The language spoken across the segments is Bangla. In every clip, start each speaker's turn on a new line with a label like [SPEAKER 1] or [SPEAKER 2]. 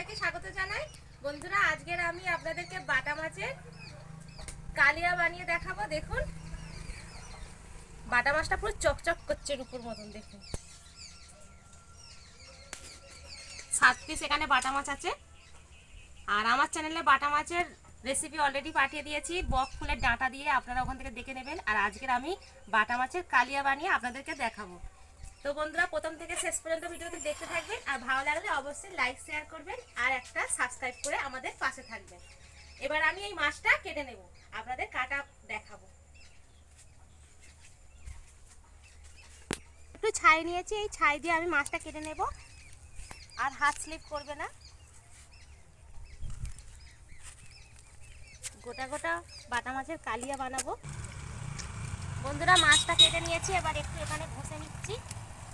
[SPEAKER 1] সবাইকে স্বাগত জানাই। বন্ধুরা, আজকের আমি আপনাদেরকে বাটা মাছের কালিয়া বানিয়ে দেখাবো। দেখুন, বাটা মাছটা পুরো চকচক করছে রূপোর মতন। দেখুন, 7 পিস এখানে বাটা মাছ আছে। আর আমার চ্যানেলে বাটা মাছের রেসিপি অলরেডি পাঠিয়ে দিয়েছি, বক ফুলের ডাঁটা দিয়ে, আপনারা ওখান থেকে দেখে নেবেন। আর আজকের আমি বাটা মাছের কালিয়া বানিয়ে আপনাদেরকে দেখাবো। তো বন্ধুরা, প্রথম থেকে শেষ পর্যন্ত ভিডিওটি দেখতে থাকবেন। আর ভালো লাগলে অবশ্যই লাইক শেয়ার করবেন আর একটা সাবস্ক্রাইব করে আমাদের পাশে থাকবেন। এবার আমি এই মাছটা কেটে নেব, আপনাদের কাটা দেখাবো। একটু ছাই নিয়েছি, এই ছাই দিয়ে আমি মাছটা কেটে নেব। আর হাত স্লিপ করবে না। গোটা গোটা বাটা মাছের কালিয়া বানাবো। বন্ধুরা, মাছটা কেটে নিয়েছি, এবার একটু এখানে ঘষে নিচ্ছি।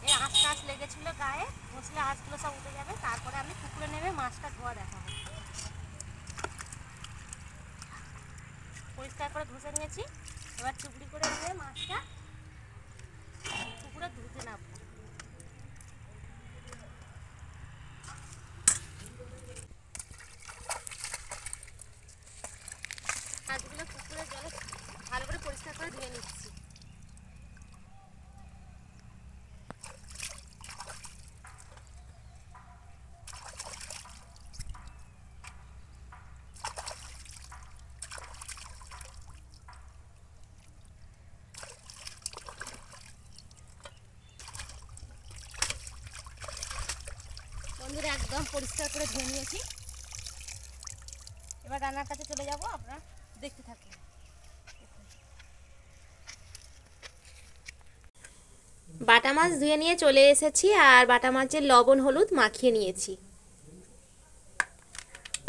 [SPEAKER 1] এই আঁশ টাশ লেগেছিল গায়ে, ঘষলে আঁশগুলো সব উঠে যাবে। তারপরে আমি পুকুরে নেমে মাছটা ধোয়া দেখাবো। পরিষ্কার করে ঘষে নিয়েছি, এবার চুপড়ি করে নিয়ে মাছটা পুকুরে ধুতে নামবো। মাছগুলো পুকুরে জলে ভালো করে পরিষ্কার করে ধুয়ে নিচ্ছি। বন্ধুরা, একদম পরিষ্কার করে ধুয়ে নিয়েছি। এবার রান্নার কাছে চলে যাব, আপনারা দেখতে থাকুন। বাটা মাছ ধুয়ে নিয়ে চলে এসেছি, আর বাটা মাছের লবণ হলুদ মাখিয়ে নিয়েছি।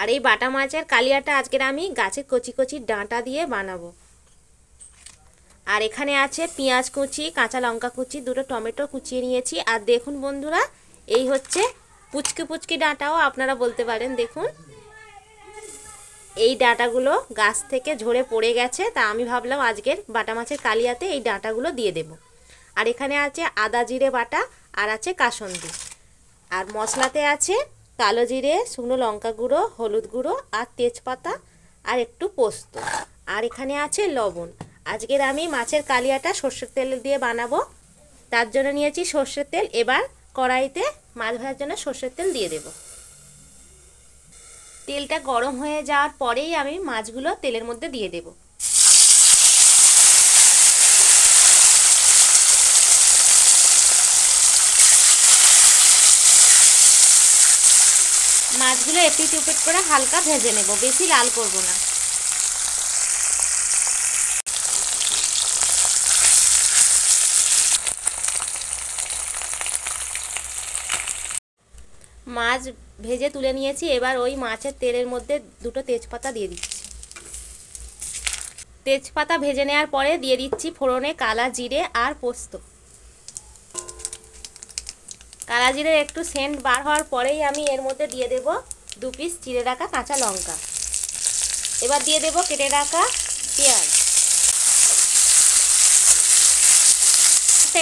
[SPEAKER 1] আর এই বাটা মাছের কালিয়াটা আজকের আমি গাছের কচি কচি ডাঁটা দিয়ে বানাবো। আর এখানে আছে পেঁয়াজ কুচি, কাঁচা লঙ্কা কুচি, দুটো টমেটো কুচিয়ে নিয়েছি। আর দেখুন বন্ধুরা, এই হচ্ছে পুচকি পুচকি ডাঁটাও আপনারা বলতে পারেন। দেখুন, এই ডাঁটাগুলো গাছ থেকে ঝরে পড়ে গেছে, তা আমি ভাবলাম আজকের বাটা মাছের কালিয়াতে এই ডাঁটাগুলো দিয়ে দেব। আর এখানে আছে আদা জিরে বাটা, আর আছে কাসুন্দি। আর মশলাতে আছে কালো জিরে, শুকনো লঙ্কা গুঁড়ো, হলুদ গুঁড়ো, আর তেজপাতা, আর একটু পোস্ত। আর এখানে আছে লবণ। আজকের আমি মাছের কালিয়াটা সর্ষের তেল দিয়ে বানাবো, তার জন্য নিয়েছি সর্ষের তেল। এবার কড়াইতে মাছ ভাজার জন্য সর্ষের তেল দিয়ে দেব। তেলটা গরম হয়ে যাওয়ার পরেই আমি মাছগুলো তেলের মধ্যে দিয়ে দেব। মাছগুলো এপিট ওপিট করে হালকা ভেজে নেব, বেশি লাল করব না। মাছ ভেজে তুলে নিয়েছি, এবার ওই মাছের তেলের মধ্যে দুটো তেজপাতা দিয়ে দিচ্ছি। তেজপাতা ভেজে নেওয়ার পরে দিয়ে দিচ্ছি ফোড়নে কালা জিরে আর পোস্ত। কালা জিরের একটু সেন্ট বার হওয়ার পরেই আমি এর মধ্যে দিয়ে দেব 2 পিস চিড়ে রাখা কাঁচা লঙ্কা। এবার দিয়ে দেব কেটে রাখা পেঁয়াজ।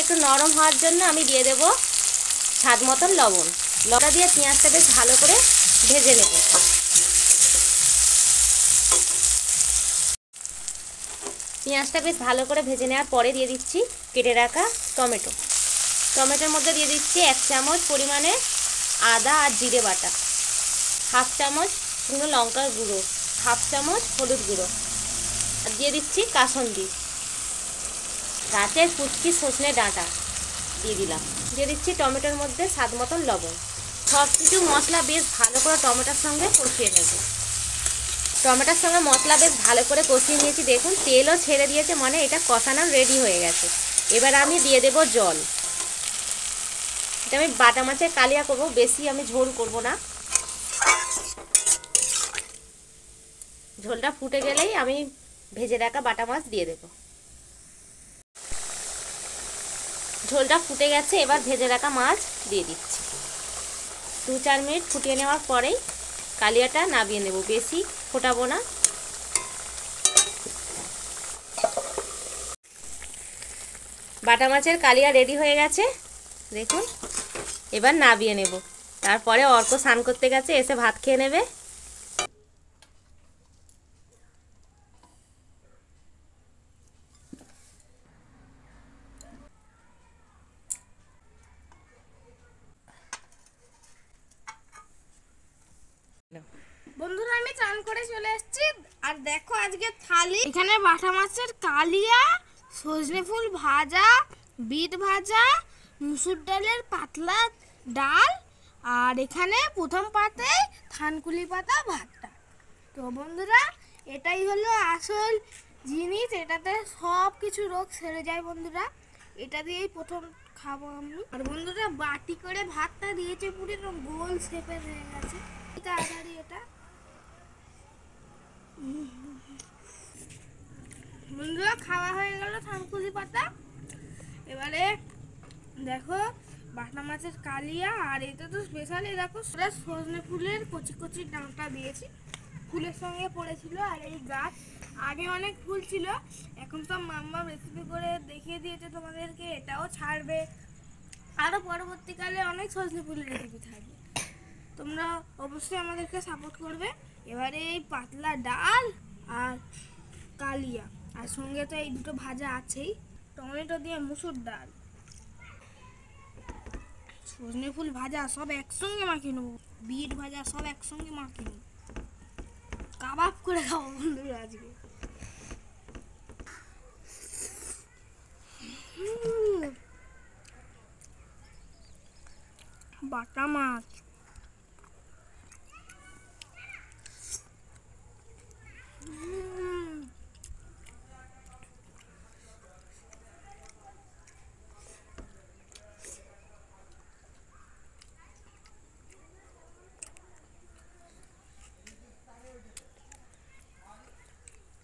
[SPEAKER 1] একটু নরম হওয়ার জন্য আমি দিয়ে দেব স্বাদ মতন লবণ। লবণ দিয়ে পেঁয়াজটা বেশ ভালো করে ভেজে নেব। পেঁয়াজটা বেশ ভালো করে ভেজে নেওয়ার পরে দিয়ে দিচ্ছি কেটে রাখা টমেটো। টমেটোর মধ্যে দিয়ে দিচ্ছি 1 চামচ পরিমাণে আদা আর জিরে বাটা, 1/2 চামচ শুকনো লঙ্কার গুঁড়ো, 1/2 চামচ হলুদ গুঁড়ো, আর দিয়ে দিচ্ছি কাসুন্দি। গাছের কুচকি সজনে ডাঁটা দিয়ে দিলাম। দিয়ে দিচ্ছি টমেটোর মধ্যে স্বাদ মতন লবণ। সব কিছু মশলা বেশ ভালো করে টমেটোর সঙ্গে কষিয়ে নেব। টমেটোর সঙ্গে মশলা বেশ ভালো করে কষিয়ে নিয়েছি। দেখুন, তেলও ছেড়ে দিয়েছে, মানে এটা কষানো রেডি হয়ে গেছে। এবার আমি দিয়ে দেব জল। এটা আমি বাটা মাছের কালিয়া করব, বেশি আমি ঝোল করব না। ঝোলটা ফুটে গেলেই আমি ভেজে রাখা বাটা মাছ দিয়ে দেব। ঝোলটা ফুটে গেছে, এবার ভেজে রাখা মাছ দিয়ে দিচ্ছি। 2-4 মিনিট ফুটিয়ে নেওয়ার পরেই কালিয়াটা নামিয়ে নেব, বেশি ফোটাবো না। বাটা মাছের কালিয়া রেডি হয়ে গেছে। দেখুন, এবার নামিয়ে নেব। তারপরে অর্ক স্নান করতে গেছে, এসে ভাত খেয়ে নেবে।
[SPEAKER 2] বন্ধুরা আমি চান করে চলে এসেছি, আর দেখো আজকে থালি এখানে বাটা মাছের কালিয়া, সজনে ফুল ভাজা, বিট ভাজা, মুসুর ডালের পাতলা ডাল, আর এখানে প্রথম পাতে থানকুলি পাতা ভাতটা। তো বন্ধুরা এটাই হলো আসল জিনিস, এটাতে সব কিছু রোগ সেরে যায় বন্ধুরা। এটা দিয়েই প্রথম খাবো আমি। আর বন্ধুরা বাটি করে ভাতটা দিয়েছে, পুরো গোল শেপের হয়ে গেছে। তাড়াতাড়ি এটা বন্ধুরা খাওয়া হয়ে গেল থানকুলি পাতা। এবারে দেখো বাটা মাছের কালিয়া, আর এটা তো স্পেশালি দেখো সজনে ফুলের কচি কচি ডাঁটা দিয়েছি, ফুলের সঙ্গে পড়েছিল। আর এই গাছ আগে অনেক ফুল ছিল, এখন তো মাম্মা রেসিপি করে দেখিয়ে দিয়েছে তোমাদেরকে, এটাও ছাড়বে। আরও পরবর্তীকালে অনেক সজনে ফুলের রেসিপি থাকবে, তোমরা অবশ্যই আমাদেরকে সাপোর্ট করবে। এবারে এই পাতলা ডাল আর কালিয়া, আর সঙ্গে তো এই দুটো ভাজা আছেই, টমেটো দিয়ে মুসুর ডাল, সজনে ফুল ভাজা সব একসঙ্গে মাখিয়ে নেবো, বিট ভাজা সব একসঙ্গে মাখিয়ে নেবো, কাবাব করে খাবো বন্ধুরা আজকে। বাটা মাছ,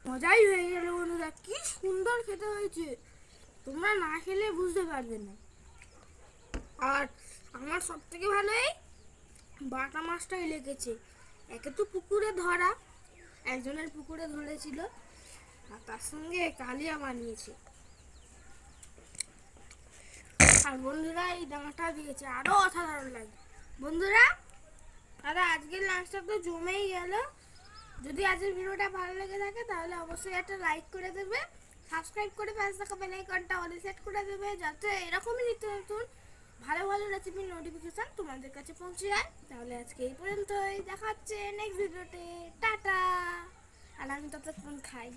[SPEAKER 2] মজাই হয়ে গেল বন্ধুরা, কি সুন্দর খেতে হয়েছে, তোমরা না খেলে বুঝতে পারবে না। আর আমার সব থেকে ভালো এই বাটা মাছটাই লেগেছে। একে তো পুকুরে ধরা, একজনের পুকুরে ধরেছিল, আর তার সঙ্গে কালিয়া বানিয়েছে, আর বন্ধুরা এই ডাঁটা দিয়েছে, আরো অসাধারণ লাগে বন্ধুরা। দাদা আজকের লাঞ্চটা তো জমেই গেল। যদি আজকের ভিডিওটা ভালো লেগে থাকে তাহলে অবশ্যই একটা লাইক করে দেবে, সাবস্ক্রাইব করে পাশে থাকা বেল আইকনটা অলে সেট করে দেবে, যাতে এরকমই নিত্য নতুন ভালো ভালো রেসিপির নোটিফিকেশন তোমাদের কাছে পৌঁছে যায়। তাহলে আজকে এই পর্যন্তই, দেখা হচ্ছে নেক্সট ভিডিওতে, টাটা। আর আমি ততক্ষণ খাই।